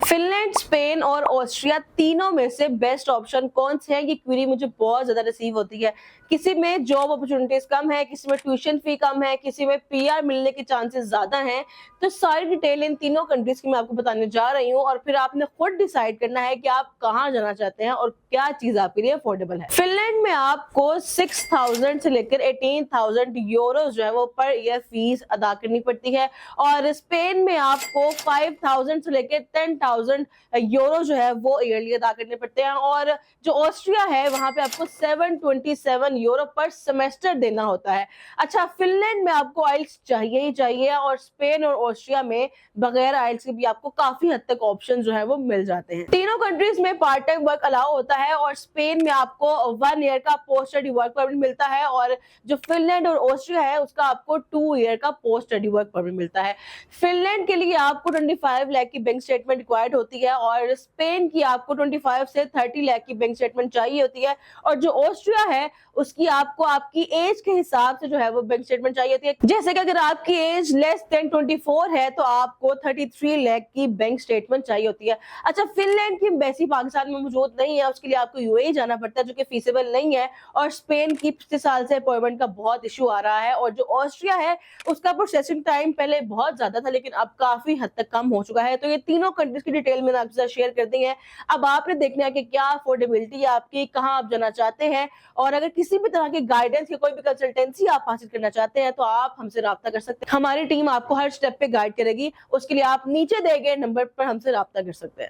Finland, Spain और Austria तीनों में से बेस्ट ऑप्शन कौन से हैं? ये क्वेरी मुझे बहुत ज्यादा रिसीव होती है। किसी में जॉब अपॉर्चुनिटीज कम है, किसी में ट्यूशन फी कम है, किसी में पीआर मिलने के चांसेस ज्यादा हैं। तो सारी डिटेल इन तीनों कंट्रीज की मैं आपको बताने जा रही हूँ और फिर आपने खुद डिसाइड करना है कि आप कहाँ जाना चाहते हैं और क्या चीज आपके लिए अफोर्डेबल है। फिनलैंड में आपको 6,000 से लेकर 18,000 यूरो जो है वो पर ईयर फीस अदा करनी पड़ती है और स्पेन में आपको 5,000 से लेकर 10,000 यूरो जो है वो ईयरली अदा करने पड़ते हैं और जो ऑस्ट्रिया है वहां पे आपको 727 यूरो पर सेमेस्टर देना होता है। अच्छा, फिनलैंड में आपको आइल्स चाहिए ही चाहिए और स्पेन और ऑस्ट्रिया में बगैर आइल्स के भी आपको काफी हद तक ऑप्शन जो है वो मिल जाते हैं। तीनों कंट्रीज में पार्ट टाइम वर्क अलाउ होता है और स्पेन में आपको 1 ईयर का पोस्ट स्टडी वर्क परमिट मिलता है और जो फिनलैंड और ऑस्ट्रिया है उसका आपको 2 ईयर का पोस्ट स्टडी वर्क परमिट मिलता है। फिनलैंड के लिए आपको 25 लाख की बैंक स्टेटमेंट रिक्वायर्ड होती है और स्पेन की आपको 25 से 30 लाख की बैंक स्टेटमेंट चाहिए होती है और जो ऑस्ट्रिया है उसकी आपको आपकी एज के हिसाब से जो है वो बैंक स्टेटमेंट चाहिए होती है। जैसे कि अगर आपकी एज लेस देन 24 है तो आपको 33 लाख की बैंक स्टेटमेंट चाहिए होती है। अच्छा, फिनलैंड की एम्बेसी पाकिस्तान में मौजूद नहीं है, उसके लिए आपको यूएई जाना पड़ता है जो कि फीसिबल नहीं है और स्पेन की पिछले साल से अपॉइंटमेंट का बहुत इशू आ रहा है और जो ऑस्ट्रिया है उसका प्रोसेसिंग टाइम पहले बहुत ज्यादा था लेकिन अब काफी हद तक कम हो चुका है। तो ये तीनों कंट्रीज की डिटेल मैंने आपके साथ शेयर कर दी है। अब आपने देखना है कि क्या अफोर्डेबिलिटी है आपकी, कहां आप जाना चाहते हैं और अगर किसी भी तरह की गाइडेंस या कोई भी कंसल्टेंसी आप हासिल करना चाहते हैं तो आप हमसे राब्ता कर सकते हैं। हमारी टीम आपको हर स्टेप पे गाइड करेगी। उसके लिए आप नीचे दिए गए नंबर पर हमसे राब्ता कर सकते हैं।